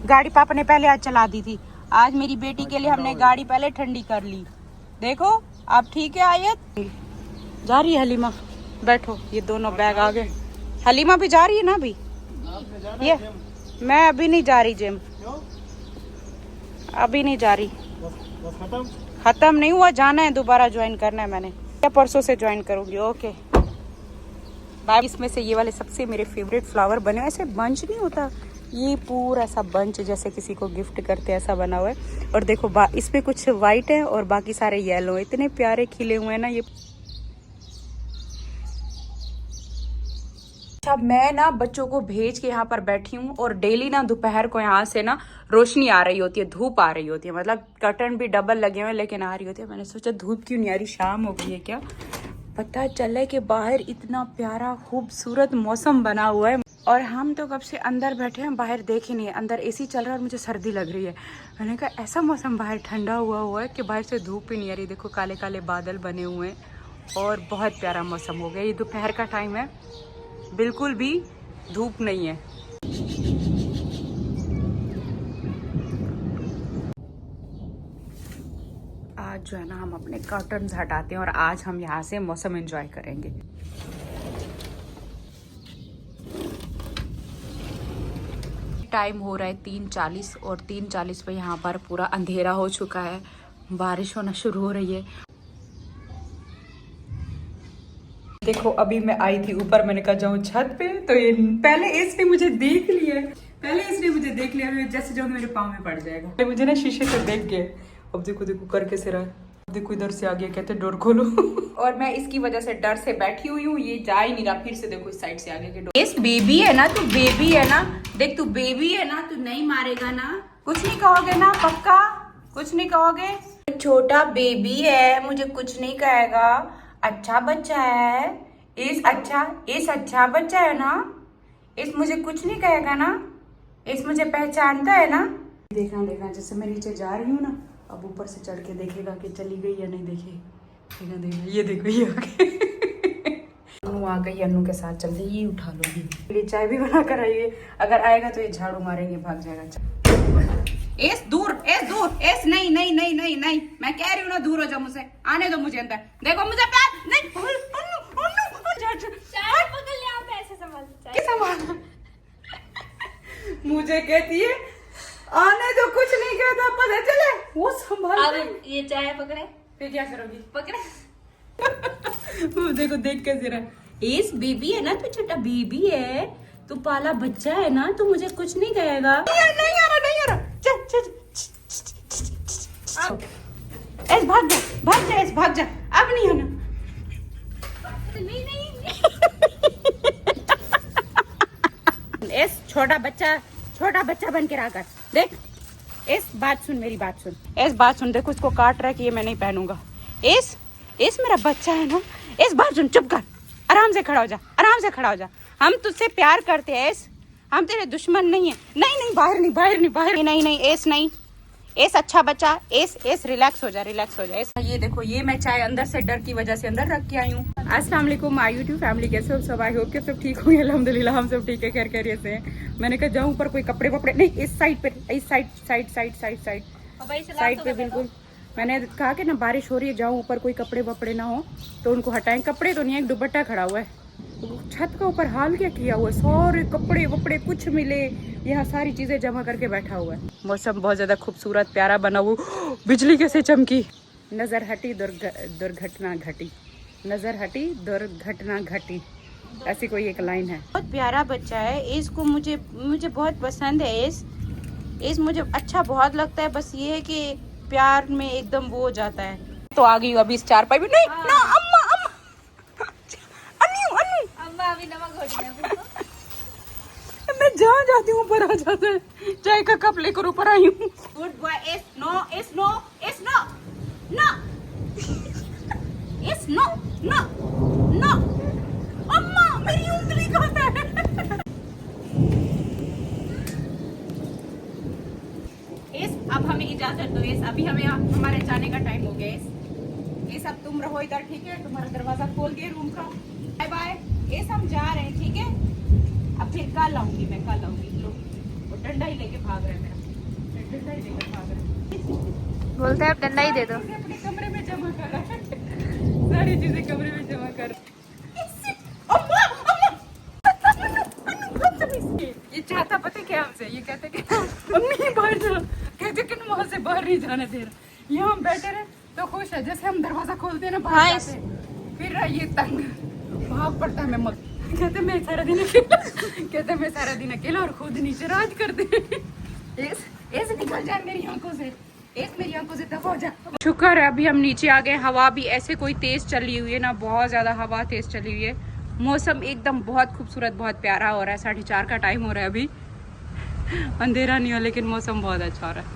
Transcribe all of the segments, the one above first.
गाड़ी पापा ने पहले आज चला दी थी, आज मेरी बेटी के लिए हमने गाड़ी पहले ठंडी कर ली। देखो अब ठीक है आयत। जा रही है हलीमा, बैठो, ये दोनों बैग आ गए। हलीमा भी जा रही है ना अभी? ये मैं अभी नहीं जा रही जिम, अभी नहीं जा रही, खत्म नहीं हुआ, जाना है दोबारा ज्वाइन करना है मैंने, या परसों से ज्वाइन करूंगी। Okay bye. इसमें से ये वाले सबसे मेरे फेवरेट फ्लावर बने हुए, ऐसे बंच नहीं होता, ये पूरा सा बंच जैसे किसी को गिफ्ट करते ऐसा बना हुआ है। और देखो इसमें कुछ वाइट है और बाकी सारे येलो है, इतने प्यारे खिले हुए हैं ना ये। अब मैं ना बच्चों को भेज के यहाँ पर बैठी हूँ और डेली ना दोपहर को यहाँ से ना रोशनी आ रही होती है, धूप आ रही होती है, मतलब कर्टन भी डबल लगे हुए हैं लेकिन आ रही होती है। मैंने सोचा धूप क्यों नहीं आ रही, शाम हो गई है क्या, पता चला कि बाहर इतना प्यारा खूबसूरत मौसम बना हुआ है और हम तो कब से अंदर बैठे हैं, बाहर देख ही नहीं है। अंदर एसी चल रहा है और मुझे सर्दी लग रही है। मैंने कहा ऐसा मौसम बाहर ठंडा हुआ है कि बाहर से धूप ही नहीं आ रही। देखो काले काले बादल बने हुए हैं और बहुत प्यारा मौसम हो गया। ये दोपहर का टाइम है, बिल्कुल भी धूप नहीं है। आज जो है ना हम अपने कर्टन्स हटाते हैं और आज हम यहाँ से मौसम एंजॉय करेंगे। टाइम हो रहा है 3:40 और 3:40 पे यहाँ पर पूरा अंधेरा हो चुका है, बारिश होना शुरू हो रही है। देखो अभी मैं आई थी ऊपर, मैंने कहा जाऊँ छत पे, तो ये पहले इसने मुझे देख लिया, जैसे जो मेरे पाँव में पड़ जाएगा। मुझे ना शीशे से देख के अब देखो करके से रहा, देखो इधर से आ गया, कहते डोर खोलो और मैं इसकी वजह से डर से बैठी हुई हूँ, ये जा ही नहीं रहा। फिर से देखो इस साइड से आगे के डोर। इस बेबी है ना, तू बेबी है ना, देख तू बेबी है ना, तू नहीं मारेगा ना, कुछ नहीं कहोगे ना, पक्का कुछ नहीं कहोगे? छोटा बेबी है, मुझे कुछ नहीं कहेगा, अच्छा बच्चा है, इस अच्छा बच्चा है ना, इस मुझे कुछ नहीं कहेगा ना, इस मुझे पहचानता है ना। देखना जैसे मैं नीचे जा रही हूँ ना, अब ऊपर से चढ़ के देखेगा कि चली गई या नहीं। देखना ये देखो ये अनु आ गई, अनु के साथ चल रही, ये उठा लूंगी, चाय भी बना कर आइए, अगर आएगा तो ये झाड़ू मारेंगे, भाग जाएगा। एस दूर, एस नहीं, मैं कह रही हूँ ना दूर हो जाओ मुझसे, आने दो मुझे अंदर। देखो मुझे प्यार नहीं, मुझे कहती है आने दो, कुछ नहीं कहता, पता चले वो संभाल। ये चाय पकड़े फिर क्या करोगी? पकड़े देखो देख के जरा, एस बेबी है ना, तू छोटा बेबी है, तू पाला बच्चा है ना, तू मुझे कुछ नहीं कहेगा। नहीं आ रहा चल ऐस भाग जा ऐस भाग जा, अब नहीं आना। नहीं ऐस छोटा बच्चा बन के रहा कर। देख ऐस बात सुन, मेरी बात सुन, ऐस बात सुन, देखो उसको काट रहा है कि ये मैं नहीं पहनूंगा। ऐस मेरा बच्चा है ना, ऐस बात सुन, चुप कर, आराम से खड़ा हो जा, हम तुझसे प्यार करते हैं ऐस, हम तेरे दुश्मन नहीं है। नहीं बाहर नहीं ऐस अच्छा बच्चा, ऐस रिलैक्स हो जा ऐस। ये देखो ये मैं चाय अंदर से डर की वजह से अंदर रख के आई हूँ। अस्सलाम वालेकुम माय यूट्यूब फैमिली, कैसे हो सब? आई होप कि सब ठीक होंगे, अल्हम्दुलिल्लाह हम सब ठीक है, खैर खैरियत से हैं। मैंने कहा जाऊँ ऊपर कोई कपड़े नहीं, इस साइड पे, इस साइड पे बिल्कुल। मैंने कहा कि ना बारिश हो रही है, जाऊँ ऊपर कोई कपड़े ना हो तो उनको हटाएं। कपड़े तो नहीं है, एक दुपट्टा खड़ा हुआ है छत का ऊपर। हाल क्या किया हुआ है, सारे कपड़े कुछ मिले, यहाँ सारी चीजें जमा करके बैठा हुआ है। मौसम बहुत ज्यादा खूबसूरत प्यारा बना हुआ, बिजली कैसे चमकी। नजर हटी दुर्घटना घटी, ऐसी कोई एक लाइन है। बहुत प्यारा बच्चा है, इसको मुझे बहुत पसंद है। इस मुझे अच्छा बहुत लगता है, बस ये है कि प्यार में एकदम वो हो जाता है। तो आ गई अभी इस चारपाई भी नहीं ना, अम्मा अभी नमक घोट दिया। मैं जहाँ जाती हूँ ऊपर आ जाता है, चाय का कप लेकर ऊपर आई हूँ। गुड बॉय, इस नो अम्मा मेरी उंगली कहाँ है? अब हमें इजाजत दो, अभी हमें हमारे जाने का टाइम हो गया। अब तुम रहो इधर, ठीक है? तुम्हारा दरवाजा खोल दिए रूम का, बाय बाय। हम जा रहे हैं, ठीक है? अब फिर कल आऊंगी मैं, लो वो डंडा ही लेके भाग रहा है मेरा। ही लेकर भाग रहे। बोलते हैं आप डंडा ही दे दो। चीजें अपने कमरे में जमा कर रहा है, सारी चीजें कमरे में जमा कर। ये चाहता पता क्या हमसे, ये कहते कि मम्मी बाहर चलो, कहते कि वहां से बाहर नहीं जाने दे रहा। यहाँ हम बैठे रहे तो खुश है, जैसे हम दरवाजा खोलते हैं ना बाहर हाँ, जाते हैं, फिर ये तंग भाग पड़ता है। मैं कहते मैं सारा दिन अकेला, कहते मैं सारा दिन अकेला और खुद नीचे राज करते। ऐसे निकल जाए मेरी आंखों से, मेरी आंखों से दफा हो जा। शुक्र है अभी हम नीचे आ गए। हवा भी ऐसे कोई तेज चली हुई है ना, बहुत ज्यादा हवा तेज चली हुई है। मौसम एकदम बहुत खूबसूरत, बहुत प्यारा हो रहा है। 4:30 का टाइम हो रहा है अभी, अंधेरा नहीं हो लेकिन मौसम बहुत अच्छा हो रहा है।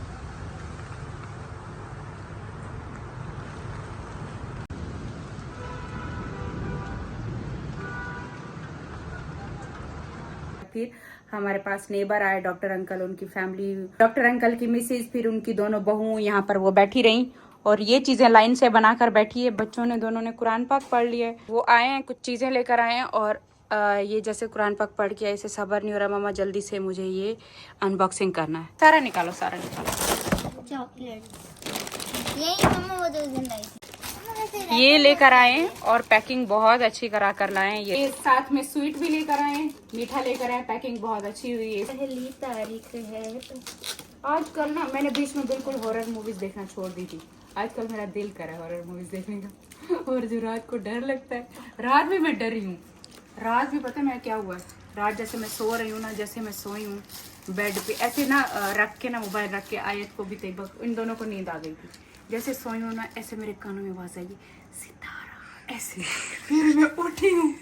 फिर हमारे पास नेबर आए, डॉक्टर अंकल, उनकी फैमिली, डॉक्टर अंकल की मिसेज, फिर उनकी दोनों बहू यहाँ पर वो बैठी रहीं और ये चीजें लाइन से बनाकर बैठी है। बच्चों ने दोनों ने कुरान पाक पढ़ लिया है। वो आए हैं, कुछ चीजें लेकर आए हैं और ये जैसे कुरान पाक पढ़ के ऐसे सबर नहीं हो रहा मामा, जल्दी से मुझे ये अनबॉक्सिंग करना है। सारा निकालो, सारा निकालो। चॉकलेट यही मम्मा वो दो दिन लाई थी। ये लेकर आए हैं और पैकिंग बहुत अच्छी करा कर लाए हैं। ये साथ में स्वीट भी लेकर आए हैं, मीठा लेकर आए, पैकिंग बहुत अच्छी हुई है। पहली तारीख है तो आजकल ना मैंने बीच में बिल्कुल हॉरर मूवीज देखना छोड़ दी थी। आजकल मेरा दिल करे हॉरर मूवीज देखने का। और जो रात को डर लगता है, रात भी मैं डरी हूँ। रात भी पता है मैं क्या हुआ है, रात जैसे मैं सो रही हूँ ना, जैसे मैं सोई हूँ बेड पे ऐसे ना रख के ना, मोबाइल रख के, आयत को भी तैयबा, इन दोनों को नींद आ गई थी। जैसे सोई हूँ ना, ऐसे मेरे कानों में आवाज आई सितारा, ऐसे। फिर मैं उठी हूँ,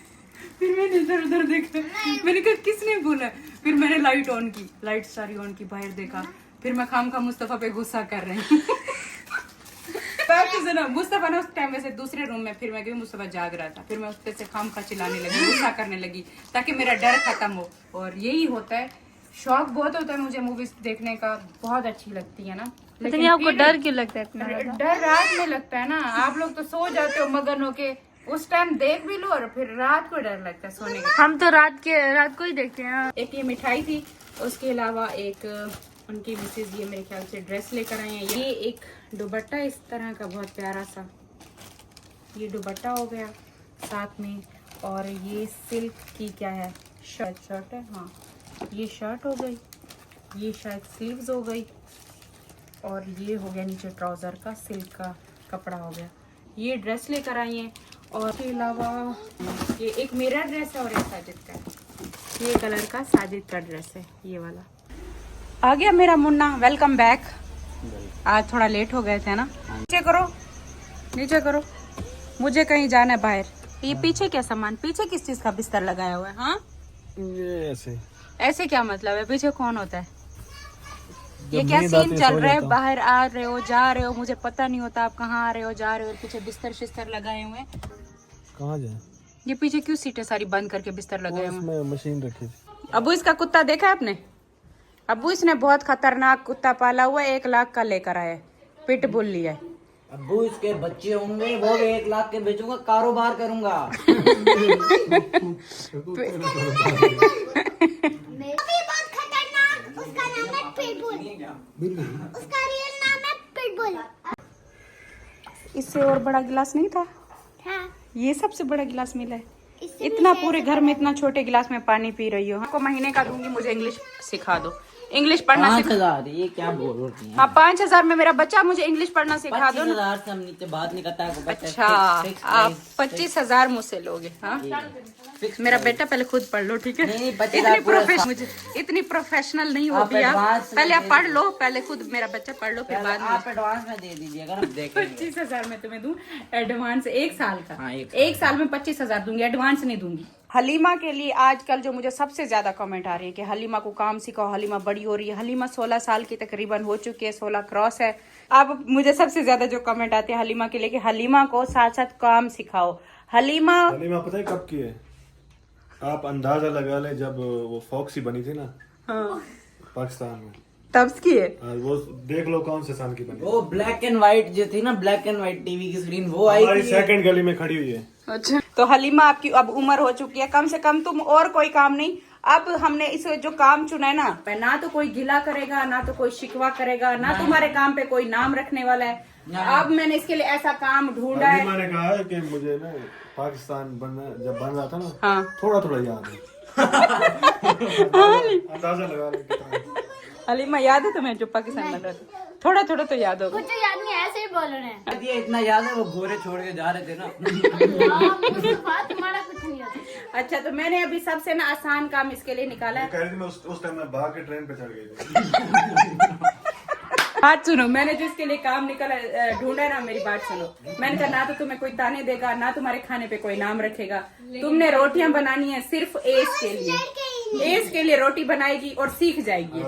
फिर मैंने इधर उधर देखा, मैंने कहा किसने बोला। फिर मैंने लाइट ऑन की, लाइट सारी ऑन की, बाहर देखा। फिर मैं खामखा मुस्तफा पे गुस्सा कर रही हूँ। मुस्तफा ना उस टाइम वैसे दूसरे रूम में, फिर मैं गई, मुस्तफा जाग रहा था। फिर मैं उससे से खामखा चिल्लाने लगी, गुस्सा करने लगी ताकि मेरा डर खत्म हो। और यही होता है, शौक बहुत होता है मुझे मूवीज देखने का, बहुत अच्छी लगती है ना। लेकिन आपको डर क्यों लगता है इतना? डर रात में लगता है ना, आप लोग तो सो जाते हो मगन होके, उस टाइम देख भी लो और फिर रात को डर लगता है सोने का। हम तो रात को ही देखते हैं। एक ये मिठाई थी, उसके अलावा एक उनकी मिसेज ये मेरे ख्याल से ड्रेस लेकर आए हैं। ये एक दुपट्टा इस तरह का बहुत प्यारा सा, ये दुपट्टा हो गया साथ में। और ये सिल्क की क्या है, शर्ट है, हाँ ये शर्ट हो गई, ये शायद स्लीव्स हो गई, और ये हो गया नीचे ट्राउजर का सिल्क का कपड़ा हो गया। ये ड्रेस लेकर आई हैं। और इसके अलावा ये एक मेरा ड्रेस है और एक साजिद का है। ये कलर का साजिद का ड्रेस है, ये वाला। आ गया मेरा मुन्ना, वेलकम बैक। आज थोड़ा लेट हो गए थे ना। नीचे करो, नीचे करो, मुझे कहीं जाना है बाहर। ये पीछे क्या सामान, पीछे किस चीज का बिस्तर लगाया हुआ है? हाँ ये ऐसे क्या मतलब है, पीछे कौन होता है? ये क्या सीन चल रहा है, बाहर आ रहे हो जा रहे हो, मुझे पता नहीं होता आप कहाँ आ रहे हो जा रहे हो, और पीछे बिस्तर शिस्तर लगाए हुए हैं। कहाँ जाए? ये पीछे क्यों सीटें सारी बंद करके बिस्तर लगाए हुए हैं? उसमें मशीन रखी थी। अबू इसका कुत्ता देखा है आपने? अबू इसने बहुत खतरनाक कुत्ता पाला हुआ है, 1 लाख का लेकर आया है, पिटबुल लिया है। अब्बू इसके बच्चे होंगे, वो भी 1 लाख के बेचूंगा, कारोबार करूंगा। उसका नाम है पिटबुल। उसका रियल नाम है पिटबुल। इससे और बड़ा गिलास नहीं था? हाँ। ये सबसे बड़ा गिलास मिला है। इतना पूरे घर में इतना छोटे गिलास में पानी पी रही हो। आपको महीने का दूंगी, मुझे इंग्लिश सिखा दो, इंग्लिश पढ़ना 5,000, ये क्या बोल रही हैं? हाँ 5,000 में मेरा बच्चा, मुझे इंग्लिश पढ़ना सिखा दो ना। 25,000 से हम नीचे बात नहीं करता है। अच्छा आप 25,000 मुझसे लोगे? हाँ मेरा बेटा पहले खुद पढ़ लो, ठीक है? नहीं, 25,000 मुझे इतनी प्रोफेशनल नहीं हो आप भी आप, advance पहले आप में पढ़ लो, पहले खुद मेरा बच्चा पढ़ लो, फिर बाद में। आप एडवांस में दे दीजिए अगर हम देखेंगे। 25,000 में तुम्हें दूं एडवांस, 1 साल का। हाँ, 1 साल में 25,000 दूंगी, एडवांस नहीं दूंगी। हलीमा के लिए आजकल जो मुझे सबसे ज्यादा कमेंट आ रही है कि हलीमा को काम सिखाओ, हलीमा बड़ी हो रही है। हलीमा 16 साल की तकरीबन हो चुकी है, 16 क्रॉस है। अब मुझे सबसे ज्यादा जो कमेंट आते हैं हलीमा के लिए कि हलीमा को साथ साथ काम सिखाओ। हलीमा पता है कब की है? आप अंदाजा लगा ले, जब वो फॉक्सी बनी थी ना। हाँ पाकिस्तान में, तब की है। वो देख लो कौन से साल की बनी। वो ब्लैक एंड व्हाइट जो थी ना, ब्लैक एंड व्हाइट टीवी की स्क्रीन, वो आई हमारी थी। सेकंड गली में खड़ी हुई है। अच्छा तो हलीमा आपकी अब उम्र हो चुकी है, कम से कम तुम और कोई काम नहीं, अब हमने इस जो काम चुना है ना तो कोई गिला करेगा, ना तो कोई शिकवा करेगा, ना तुम्हारे काम पे कोई नाम रखने वाला है। अब मैंने इसके लिए ऐसा काम ढूंढा है। मैंने कहा है कि मुझे ना पाकिस्तान जब बन रहा था ना, हाँ। थोड़ा थोड़ा याद है। अंदाजा लगा ले। हलीमा याद है तुम्हें जो पाकिस्तान बन रहा था? थोड़ा थोड़ा तो याद होगा। मुझे याद नहीं, ऐसे ही बोल रहे हैं। ये इतना याद है, वो घोड़े छोड़ के जा रहे थे ना। तुम्हारा कुछ नहीं होता। अच्छा, तो मैंने अभी सबसे ना आसान काम इसके लिए निकाला है। कह रही थी मैं उस टाइम मैं भाग के ट्रेन पे चढ़ गई थी। बात सुनो, मैंने जो इसके लिए काम निकाला ढूंढा है ना, मेरी बात सुनो। मैंने कहा ना तो तुम्हें कोई ताने देगा, ना तुम्हारे खाने पे कोई नाम रखेगा। तुमने रोटियां बनानी है सिर्फ एज के लिए। एज के लिए रोटी बनाएगी और सीख जाएगी।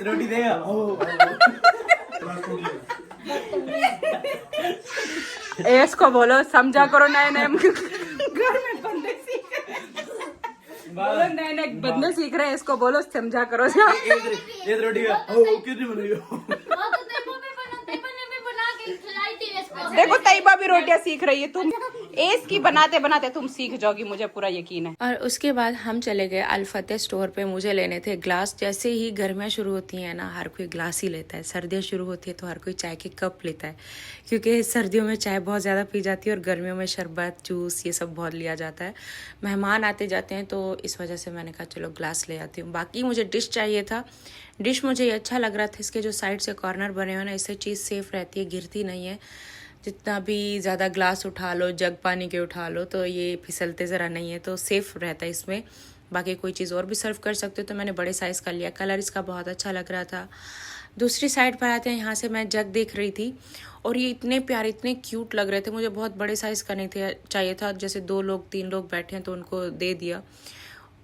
रोटी देगा। एस को बोलो समझा करो, नए नए घर में बंदे सीख बोलो, नए नए बंदे सीख रहे हैं, इसको बोलो समझा करो। एक रोटी का कितनी बनेगी? देखो तैयबा भी रोटियां सीख रही है, तुम एस की बनाते बनाते तुम सीख जाओगी, मुझे पूरा यकीन है। और उसके बाद हम चले गए अल-फतेह स्टोर पे। मुझे लेने थे ग्लास। जैसे ही गर्मियाँ शुरू होती हैं ना, हर कोई ग्लास ही लेता है। सर्दियाँ शुरू होती है तो हर कोई चाय के कप लेता है, क्योंकि सर्दियों में चाय बहुत ज़्यादा पी जाती है और गर्मियों में शरबत, जूस ये सब बहुत लिया जाता है। मेहमान आते जाते हैं तो इस वजह से मैंने कहा चलो ग्लास ले आती हूँ। बाकी मुझे डिश चाहिए था। डिश मुझे ये अच्छा लग रहा था, इसके जो साइड से कॉर्नर बने हुए ना, इससे चीज़ सेफ रहती है, गिरती नहीं है। जितना भी ज़्यादा ग्लास उठा लो, जग पानी के उठा लो, तो ये फिसलते ज़रा नहीं है, तो सेफ़ रहता है इसमें। बाकी कोई चीज़ और भी सर्व कर सकते हो, तो मैंने बड़े साइज़ का लिया। कलर इसका बहुत अच्छा लग रहा था। दूसरी साइड पर आते हैं, यहाँ से मैं जग देख रही थी और ये इतने प्यारे, इतने क्यूट लग रहे थे। मुझे बहुत बड़े साइज़ का नहीं थे, चाहिए था। जैसे 2 लोग 3 लोग बैठे हैं तो उनको दे दिया।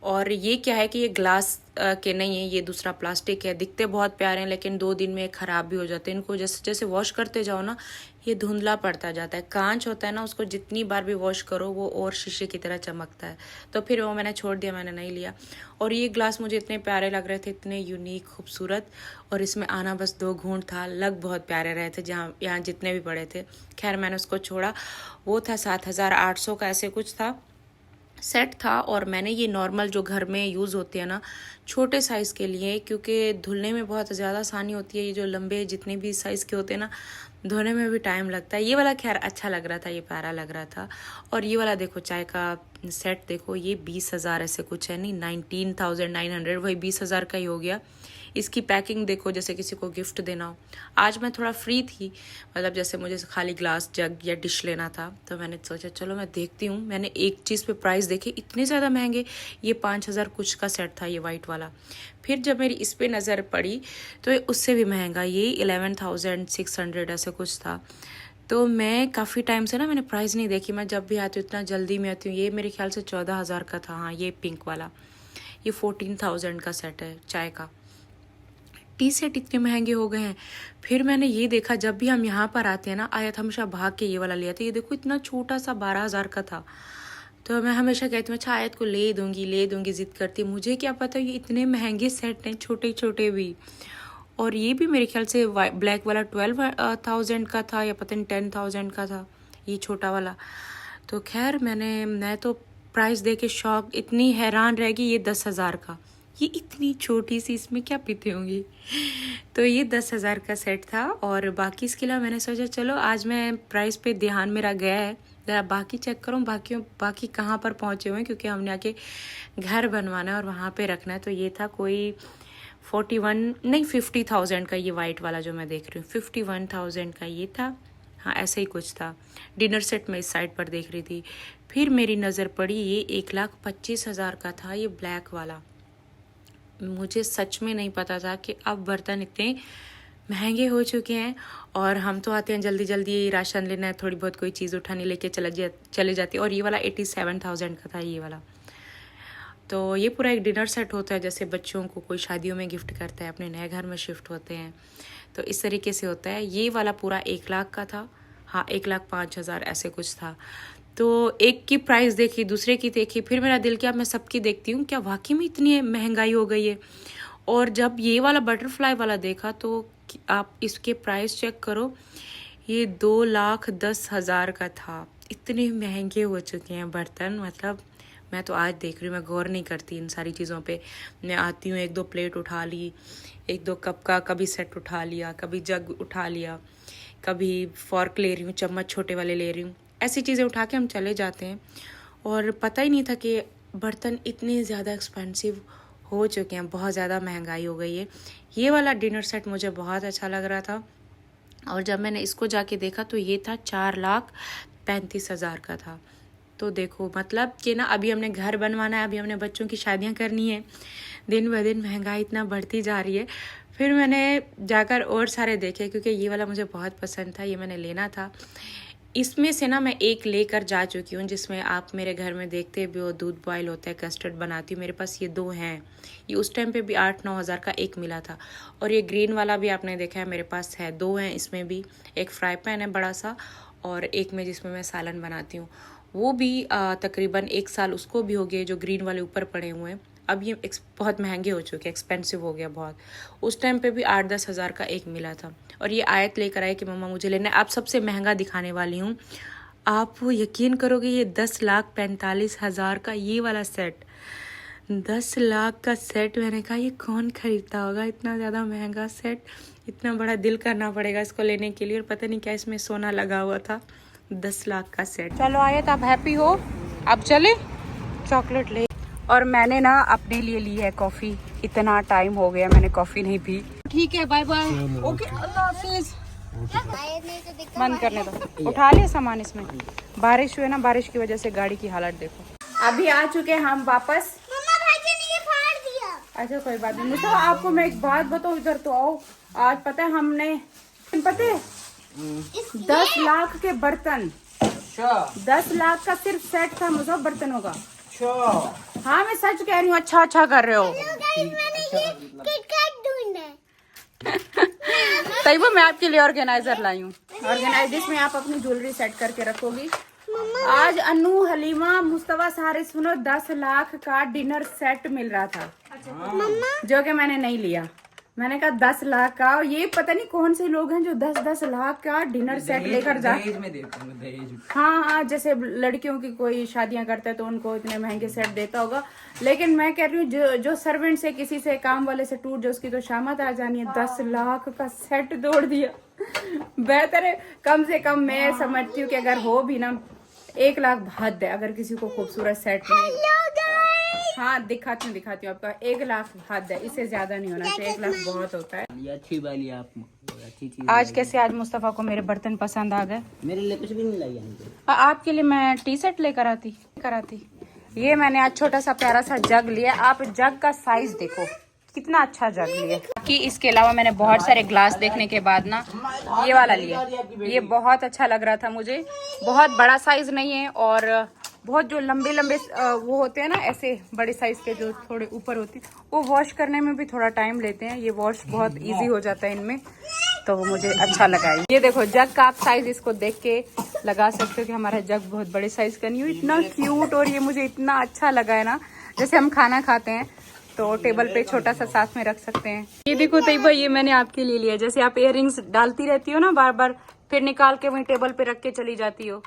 और ये क्या है कि ये ग्लास के नहीं है, ये दूसरा प्लास्टिक है। दिखते बहुत प्यारे हैं लेकिन 2 दिन में ख़राब भी हो जाते हैं। इनको जैसे जैसे वॉश करते जाओ ना, ये धुंधला पड़ता जाता है। कांच होता है ना, उसको जितनी बार भी वॉश करो वो और शीशे की तरह चमकता है। तो फिर वो मैंने छोड़ दिया, मैंने नहीं लिया। और ये ग्लास मुझे इतने प्यारे लग रहे थे, इतने यूनिक, खूबसूरत। और इसमें आना बस 2 घूंट था, लग बहुत प्यारे रहे थे जहाँ यहाँ जितने भी पड़े थे। खैर मैंने उसको छोड़ा। वो था 7,800 का, ऐसे कुछ था, सेट था। और मैंने ये नॉर्मल जो घर में यूज़ होती है ना, छोटे साइज़ के लिए, क्योंकि धुलने में बहुत ज़्यादा आसानी होती है। ये जो लंबे जितने भी साइज़ के होते हैं ना, धोने में भी टाइम लगता है। ये वाला खैर अच्छा लग रहा था, ये प्यारा लग रहा था। और ये वाला देखो, चाय का सेट देखो, ये 20,000 ऐसे कुछ है, नहीं 19,900, वही 20,000 का ही हो गया। इसकी पैकिंग देखो, जैसे किसी को गिफ्ट देना हो। आज मैं थोड़ा फ्री थी, मतलब जैसे मुझे खाली ग्लास, जग या डिश लेना था, तो मैंने सोचा चलो मैं देखती हूँ। मैंने एक चीज़ पे प्राइस देखे, इतने ज़्यादा महंगे। ये 5,000 कुछ का सेट था, ये वाइट वाला। फिर जब मेरी इस पे नज़र पड़ी तो ये उससे भी महंगा, ये 11,600 ऐसे कुछ था। तो मैं काफ़ी टाइम से ना मैंने प्राइस नहीं देखी। मैं जब भी आती हूँ इतना जल्दी में आती हूँ। ये मेरे ख्याल से 14,000 का था। हाँ, ये पिंक वाला, ये 14,000 का सेट है चाय का। टी सेट इतने महंगे हो गए हैं। फिर मैंने ये देखा, जब भी हम यहाँ पर आते हैं ना, आयत हमेशा भाग के ये वाला लिया था। ये देखो इतना छोटा सा 12,000 का था। तो मैं हमेशा कहती हूँ अच्छा आयत को ले दूँगी, ज़िद करती। मुझे क्या पता ये इतने महंगे सेट हैं, छोटे छोटे भी। और ये भी मेरे ख्याल से ब्लैक वाला 12,000 का था, या पता नहीं 10,000 का था, ये छोटा वाला। तो खैर मैं तो प्राइस दे के शौक, इतनी हैरान रह गई। ये 10,000 का, ये इतनी छोटी सी, इसमें क्या पीते होंगी। तो ये 10,000 का सेट था। और बाकी इसके अलावा मैंने सोचा चलो आज मैं प्राइस पे ध्यान मेरा गया है, ज़रा बाकी चेक करूँ बाकी कहाँ पर पहुँचे हुए हैं, क्योंकि हमने आके घर बनवाना है और वहाँ पे रखना है। तो ये था कोई 50,000 का, ये वाइट वाला जो मैं देख रही हूँ 51,000 का ये था। हाँ, ऐसे ही कुछ था। डिनर सेट मैं इस साइड पर देख रही थी। फिर मेरी नज़र पड़ी, ये 1,25,000 का था, ये ब्लैक वाला। मुझे सच में नहीं पता था कि अब बर्तन इतने महंगे हो चुके हैं। और हम तो आते हैं जल्दी जल्दी, राशन लेना है, थोड़ी बहुत कोई चीज़ उठाने लेके चले जाते। और ये वाला 87,000 का था, ये वाला। तो ये पूरा एक डिनर सेट होता है, जैसे बच्चों को कोई शादियों में गिफ्ट करता है, अपने नए घर में शिफ्ट होते हैं, तो इस तरीके से होता है। ये वाला पूरा 1 लाख का था। हाँ, 1,05,000 ऐसे कुछ था। तो एक की प्राइस देखी, दूसरे की देखी, फिर मेरा दिल किया मैं सबकी देखती हूँ, क्या वाकई में इतनी महंगाई हो गई है। और जब ये वाला बटरफ्लाई वाला देखा तो आप इसके प्राइस चेक करो, ये 2,10,000 का था। इतने महंगे हो चुके हैं बर्तन, मतलब मैं तो आज देख रही हूँ, मैं गौर नहीं करती इन सारी चीज़ों पे। मैं आती हूँ, 1-2 प्लेट उठा ली, 1-2 कप का कभी सेट उठा लिया, कभी जग उठा लिया, कभी फॉर्क ले रही हूँ, चम्मच छोटे वाले ले रही हूँ, ऐसी चीज़ें उठा के हम चले जाते हैं। और पता ही नहीं था कि बर्तन इतने ज़्यादा एक्सपेंसिव हो चुके हैं, बहुत ज़्यादा महंगाई हो गई है। ये वाला डिनर सेट मुझे बहुत अच्छा लग रहा था, और जब मैंने इसको जाके देखा तो ये था 4,35,000 का था। तो देखो मतलब कि ना, अभी हमने घर बनवाना है, अभी हमने बच्चों की शादियां करनी है, दिन ब दिन महंगाई इतना बढ़ती जा रही है। फिर मैंने जाकर और सारे देखे, क्योंकि ये वाला मुझे बहुत पसंद था, ये मैंने लेना था। इसमें से ना मैं एक लेकर जा चुकी हूँ, जिसमें आप मेरे घर में देखते भी हो, दूध बॉयल होता है, कस्टर्ड बनाती हूँ, मेरे पास ये 2 हैं। ये उस टाइम पे भी 8-9 हज़ार का एक मिला था। और ये ग्रीन वाला भी आपने देखा है, मेरे पास है, 2 हैं इसमें भी। एक फ्राई पैन है बड़ा सा, और एक में जिसमें मैं सालन बनाती हूँ, वो भी तकरीबन 1 साल उसको भी हो गए, जो ग्रीन वाले ऊपर पड़े हुए हैं। अब ये बहुत महंगे हो चुके हैं, एक्सपेंसिव हो गया बहुत। उस टाइम पे भी 8-10 हज़ार का एक मिला था। और ये आयत लेकर आए कि मम्मा मुझे लेना है। आप सबसे महंगा दिखाने वाली हूँ, आप यकीन करोगे, ये 10,45,000 का ये वाला सेट, 10 लाख का सेट। मैंने कहा ये कौन खरीदता होगा इतना ज़्यादा महंगा सेट, इतना बड़ा दिल करना पड़ेगा इसको लेने के लिए। और पता नहीं क्या इसमें सोना लगा हुआ था। 10 लाख का सेट। चलो आयत, आप हैप्पी हो? अब चले चॉकलेट ले। और मैंने ना अपने लिए ली है कॉफ़ी, इतना टाइम हो गया मैंने कॉफ़ी नहीं पी। ठीक है, बाय बाय, ओके, अल्लाह हाफिज। बंद करने दो, उठा लिया सामान इसमें। बारिश हुई ना, बारिश की वजह से गाड़ी की हालत देखो। अभी आ चुके हैं हम वापस। मम्मा भाई ने ये फाड़ दिया। अच्छा कोई बात नहीं। तो आपको मैं एक बात बताऊँ, इधर तो आओ। आज पता है हमने, पता है 10 लाख के बर्तन, 10 लाख का सिर्फ सेट था मुझे बर्तनों का। हाँ मैं सच कह रही हूँ। अच्छा कर रहे हो। मैंने ये किटकैट ढूंढा है। तैयबा मैं आपके लिए ऑर्गेनाइजर लाई हूँ। ऑर्गेनाइजर में आप अपनी ज्वेलरी सेट करके रखोगी। आज अनु, हलीमा, मुस्तफा सारे सुनो, 10 लाख का डिनर सेट मिल रहा था, जो कि मैंने नहीं लिया। मैंने कहा 10 लाख का, और ये पता नहीं कौन से लोग हैं जो 10-10 लाख का डिनर सेट लेकर जा। हाँ, जैसे लड़कियों की कोई शादियां करते हैं तो उनको इतने महंगे सेट देता होगा। लेकिन मैं कह रही हूँ जो सर्वेंट से, किसी से, काम वाले से टूट जाए उसकी तो शामत आ जानी है। 10 लाख का सेट तोड़ दिया। बेहतर है, कम से कम मैं समझती हूँ कि अगर हो भी ना, 1 लाख हद है अगर किसी को खूबसूरत सेट नहीं। हाँ दिखाती हूँ आपका, 1 लाख हद है, इससे ज्यादा नहीं होना चाहिए। 1 लाख बहुत होता है। ये अच्छी वाली आप, अच्छी चीज। आज कैसे, आज मुस्तफा को मेरे बर्तन पसंद आ गए। मेरे लिए कुछ भी नहीं लाई है। आपके लिए मैं टी सेट लेकर आती। ये मैंने आज छोटा सा प्यारा सा जग लिया। आप जग का साइज देखो, कितना अच्छा जग लिया। कि इसके अलावा मैंने बहुत सारे ग्लास देखने के बाद ना ये वाला लिया। ये बहुत अच्छा लग रहा था मुझे। बहुत बड़ा साइज नहीं है, और बहुत जो लंबे वो होते हैं ना, ऐसे बड़े साइज के जो थोड़े ऊपर होती है, वो वॉश करने में भी थोड़ा टाइम लेते हैं। ये वॉश बहुत इजी हो जाता है इनमें, तो वो मुझे अच्छा लगा। ये देखो जग का आप साइज इसको देख के लगा सकते हो कि हमारा जग बहुत बड़े साइज का नहीं है। इतना क्यूट, और ये मुझे इतना अच्छा लगा है ना। जैसे हम खाना खाते हैं तो टेबल पे छोटा सा साथ में रख सकते हैं। ये देखो तैयबा, ये मैंने आपके लिए लिया। जैसे आप इयररिंग्स डालती रहती हो ना बार बार, फिर निकाल के वहीं टेबल पे रख के चली जाती हो,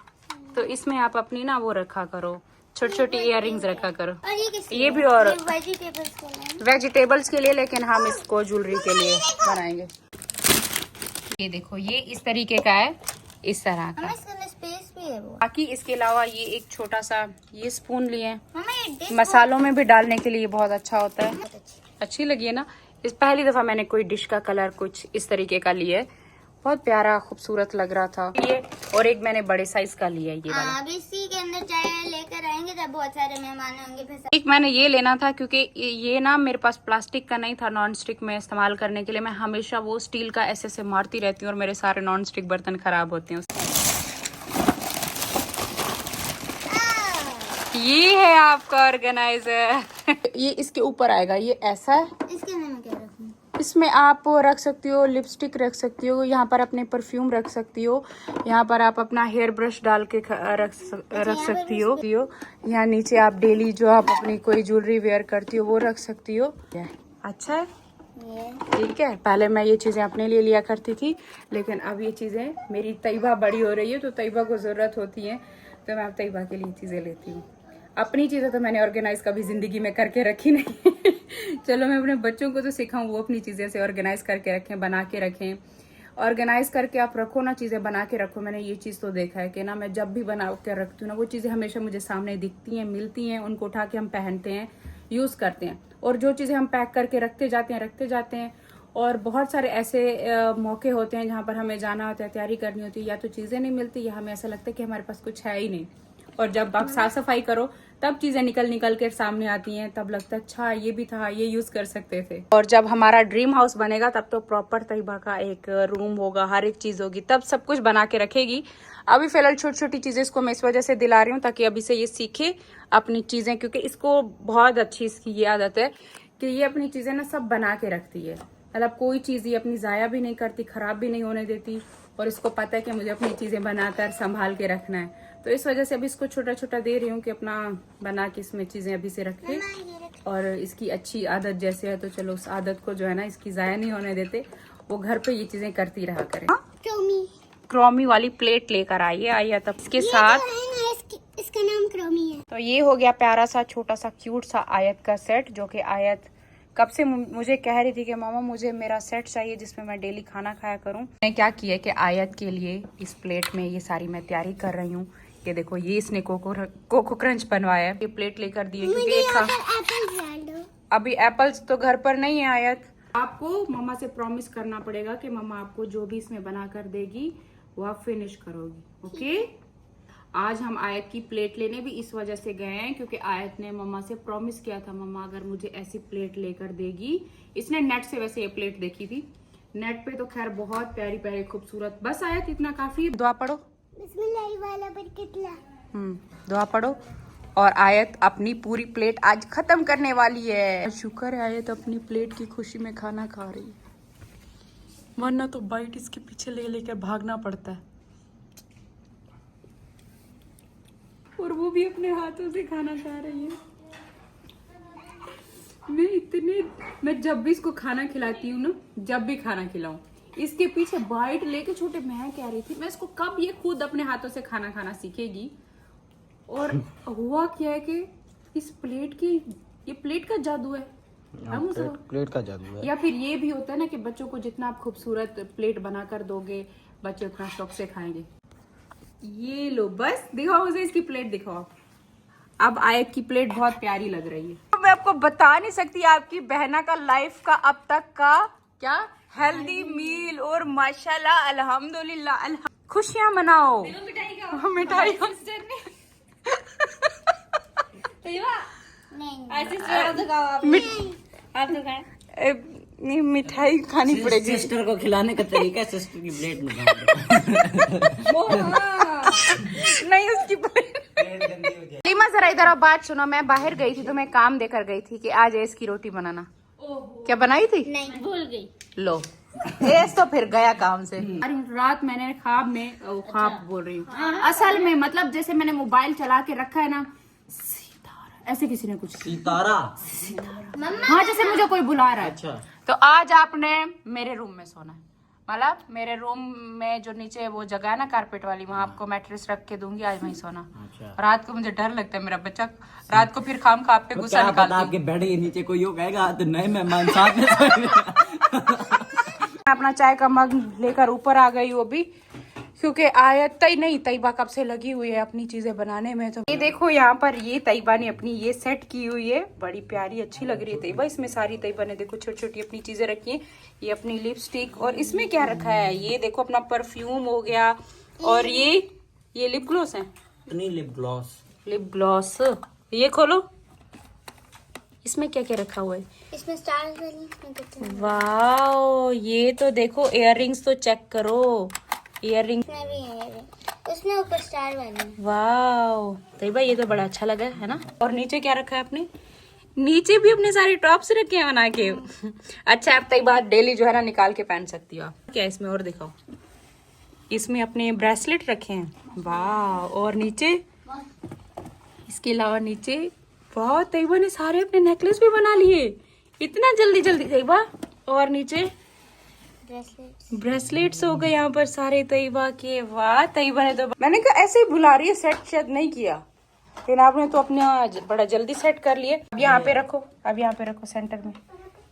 तो इसमें आप अपनी ना वो रखा करो, छोटी इयररिंग्स रखा करो। और ये किसके ये भी, और वेजिटेबल्स के लिए। वेजिटेबल्स के लिए, लेकिन हम इसको ज्वेलरी के लिए बनाएंगे। ये देखो, ये इस तरीके का है, इस तरह का। इसके अंदर स्पेस भी है वो। बाकी इसके अलावा ये एक छोटा सा ये स्पून लिए, मम्मा ये डिश मसालों में भी डालने के लिए बहुत अच्छा होता है। अच्छी लगी है ना। इस पहली दफा मैंने कोई डिश का कलर कुछ इस तरीके का लिया है, बहुत प्यारा खूबसूरत लग रहा था ये। और एक मैंने बड़े साइज का लिया है, ये वाला। अब इसी के अंदर चाय लेकर आएंगे जब बहुत सारे मेहमान होंगे। फिर एक मैंने ये लेना था, क्योंकि ये ना मेरे पास प्लास्टिक का नहीं था, नॉन स्टिक में इस्तेमाल करने के लिए। मैं हमेशा वो स्टील का ऐसे मारती रहती हूँ, और मेरे सारे नॉन स्टिक बर्तन खराब होते हैं। ये है आपका ऑर्गेनाइजर। ये इसके ऊपर आएगा, ये ऐसा है। इसके अंदर मैं क्या रखूं? इसमें आप रख सकती हो, लिपस्टिक रख सकती हो, यहाँ पर अपने परफ्यूम रख सकती हो, यहाँ पर आप अपना हेयर ब्रश डाल के रख सकती हो। यहाँ नीचे आप डेली जो आप अपनी कोई ज्वेलरी वेयर करती हो वो रख सकती हो। अच्छा है, ठीक है। पहले मैं ये चीजें अपने लिए लिया करती थी, लेकिन अब ये चीजें, मेरी तैयबा बड़ी हो रही है तो तैयबा को जरूरत होती है, तो मैं अब तैयबा के लिए चीज़ें लेती हूँ। अपनी चीज़ें तो मैंने ऑर्गेनाइज कभी ज़िंदगी में करके रखी नहीं। चलो मैं अपने बच्चों को तो सिखाऊँ वो अपनी चीज़ें से ऑर्गेनाइज करके रखें, बना के रखें। ऑर्गेनाइज करके आप रखो ना, चीज़ें बना के रखो। मैंने ये चीज़ तो देखा है कि ना मैं जब भी बना के रखती हूँ ना, वो चीज़ें हमेशा मुझे सामने दिखती हैं, मिलती हैं, उनको उठा के हम पहनते हैं, यूज़ करते हैं। और जो चीज़ें हम पैक करके रखते जाते हैं और बहुत सारे ऐसे मौके होते हैं जहाँ पर हमें जाना होता है, तैयारी करनी होती है, या तो चीज़ें नहीं मिलती या हमें ऐसा लगता है कि हमारे पास कुछ है ही नहीं। और जब आप साफ सफाई करो तब चीज़ें निकल के सामने आती हैं, तब लगता है अच्छा ये भी था, ये यूज़ कर सकते थे। और जब हमारा ड्रीम हाउस बनेगा तब तो प्रॉपर तैयबा का एक रूम होगा, हर एक चीज़ होगी, तब सब कुछ बना के रखेगी। अभी फिलहाल छोटी छोटी चीज़ें इसको मैं इस वजह से दिला रही हूँ ताकि अभी से ये सीखे अपनी चीज़ें, क्योंकि इसको बहुत अच्छी इसकी ये आदत है कि ये अपनी चीज़ें ना सब बना के रखती है। मतलब कोई चीज़ ये अपनी ज़ाया भी नहीं करती, ख़राब भी नहीं होने देती। और इसको पता है कि मुझे अपनी चीज़ें बनाकर संभाल के रखना है, तो इस वजह से अभी इसको छोटा छोटा दे रही हूँ कि अपना बना के इसमें चीज़ें अभी से रखे। और इसकी अच्छी आदत जैसे है तो चलो उस आदत को जो है ना इसकी ज़ाया नहीं होने देते, वो घर पे ये चीज़ें करती रहा करें। क्रोमी वाली प्लेट लेकर आइए तब इसके साथ इसका नाम क्रोमी है। तो ये हो गया प्यारा सा छोटा सा क्यूट सा आयत का सेट, जो कि आयत कब से मुझे कह रही थी कि मामा मुझे मेरा सेट चाहिए जिसमें मैं डेली खाना खाया करूं। मैंने क्या किया कि आयत के लिए इस प्लेट में ये सारी मैं तैयारी कर रही हूँ। ये देखो ये इसने कोको क्रंच बनवाया है, ये प्लेट लेकर दिए क्योंकि अभी एप्पल्स तो घर पर नहीं है आयत। आपको मम्मा से प्रॉमिस करना पड़ेगा कि मम्मा आपको जो भी इसमें बना कर देगी वो आप फिनिश करोगी, ओके। आज हम आयत की प्लेट लेने भी इस वजह से गए हैं क्योंकि आयत ने मम्मा से प्रॉमिस किया था, मम्मा अगर मुझे ऐसी प्लेट लेकर देगी। इसने नेट से वैसे ये प्लेट देखी थी, नेट पे तो खैर बहुत प्यारी प्यारी खूबसूरत। बस आयत इतना काफी। दुआ पढ़ो, दुआ पढ़ो। और आयत अपनी पूरी प्लेट आज खत्म करने वाली है। शुक्र है आयत अपनी प्लेट की खुशी में खाना खा रही है, वरना तो बाइट इसके पीछे ले लेकर भागना पड़ता है। और वो भी अपने हाथों से खाना खा रही है। मैं जब भी इसको खाना खिलाती हूँ ना, जब भी खाना खिलाऊं, इसके पीछे बाइट लेके छोटे, मैं कह रही थी मैं इसको कब ये खुद अपने हाथों से खाना खाना सीखेगी। और हुआ क्या है कि इस प्लेट की, ये प्लेट का जादू है, प्लेट का जादू है। या फिर ये भी होता है ना कि बच्चों को जितना आप खूबसूरत प्लेट बना कर दोगे बच्चे उतना शौक से खाएंगे। ये लो, बस दिखाओ मुझे इसकी प्लेट दिखाओ। अब आयत की प्लेट बहुत प्यारी लग रही है। मैं आपको बता नहीं सकती आपकी बहना का लाइफ का अब तक का क्या हेल्दी मील, और माशाल्लाह अल्हम्दुलिल्लाह खुशियां मनाओ। मिठाई खाओ। नहीं मिठाई खानी पड़ेगी। सिस्टर को खिलाने का तरीका सिस्टर की प्लेट में नहीं उसकी लीमा जरा इधर अब बात सुनो। मैं बाहर गई थी तो मैं काम देकर गई थी कि आज एस की रोटी बनाना। क्या बनाई थी? नहीं, भूल गई। लो एस तो फिर गया काम से। रात मैंने ख्वाब में, ख्वाब बोल रही हूँ असल में, मतलब जैसे मैंने मोबाइल चला के रखा है ना, सितारा ऐसे किसी ने कुछ सितारा, हाँ जैसे मुझे कोई बुला रहा है। अच्छा। तो आज आपने मेरे रूम में सोना है, मतलब मेरे रूम में जो नीचे वो जगह है ना कारपेट वाली, वहाँ आपको मैट्रेस रख के दूंगी, आज वहीं सोना। अच्छा। रात रात को मुझे डर लगता है, मेरा बच्चा रात को फिर खाम खा पे गुस्सा निकालती है। आपके बेड के नीचे कोई यो कहेगा तो नए मेहमान साथ में सोएंगे। अपना चाय का मग लेकर ऊपर आ गई, वो भी क्योंकि आयत तय नहीं, तैयबा कब से लगी हुई है अपनी चीजें बनाने में। तो ये देखो यहाँ पर ये तैयबा ने अपनी ये सेट की हुई है, बड़ी प्यारी अच्छी लग रही है तैयबा। इसमें सारी तैयबा ने देखो छोटी छोटी अपनी चीजें रखी है। ये अपनी लिपस्टिक, और इसमें क्या रखा है ये देखो अपना परफ्यूम हो गया, और ये लिप ग्लॉस है। लिप ग्लॉस, लिप ग्लॉस ये खोलो, इसमें क्या क्या रखा हुआ है? इसमें स्टार्स वाली। वाओ, ये तो देखो इयररिंग्स तो चेक करो, इयररिंग इसमें भी है, उसमें ऊपर स्टार वाली। वाओ तैयबा ये तो बड़ा अच्छा लगा है ना। और नीचे क्या रखा है आपने? नीचे भी अपने सारे टॉप्स रखे हैं बना के। अच्छा अब तैयबा डेली जो है ना निकाल के पहन सकती हो आप। क्या इसमें और दिखाओ, इसमें अपने ब्रेसलेट रखे हैं, वाह। और नीचे इसके अलावा नीचे वाह तैयबा ने सारे अपने नेकलेस भी बना लिए, इतना जल्दी जल्दी तैयबा। और नीचे ब्रेसलेट ब्रेसलेट्स हो गए यहाँ पर सारे तैयबा के। वाह तैयबा ने तो, मैंने कहा ऐसे ही भुला रही है, सेट शायद नहीं किया, लेकिन आपने तो अपना बड़ा जल्दी सेट कर लिए। अब यहाँ पे रखो, अब यहाँ पे रखो सेंटर में।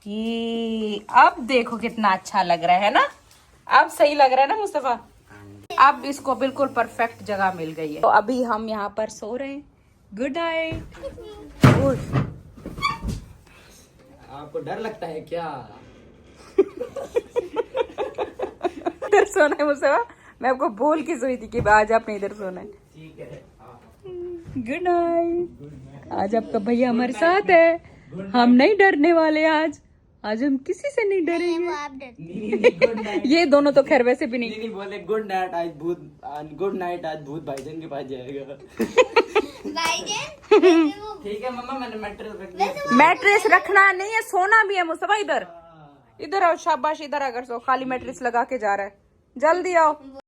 ये अब देखो कितना अच्छा लग रहा है ना, अब सही लग रहा है ना मुस्तफा। अब इसको बिल्कुल परफेक्ट जगह मिल गई है। तो अभी हम यहाँ पर सो रहे हैं। Good night. आपको डर लगता है क्या? इधर सोना है मुस्तफा, मैं आपको बोल के सोई थी कि आज आपने इधर सोना है। ठीक है। Good night. आज आपका भैया हमारे साथ है, हम नहीं डरने वाले आज हम किसी से नहीं डरेंगे। आप डर गुड नाइट। ये दोनों तो खैर वैसे भी नहीं। नहीं बोले गुड नाइट, आज भूत भाईजान के पास जाएगा। भाईजान ठीक है मम्मा, मैंने मैट्रेस रख दिया। मैट्रेस रखना नहीं है, सोना भी है मुस्तफा। इधर इधर आओ, शाबाश, इधर अगर सो, खाली मैट्रेस लगा के जा रहा है, जल्दी आओ।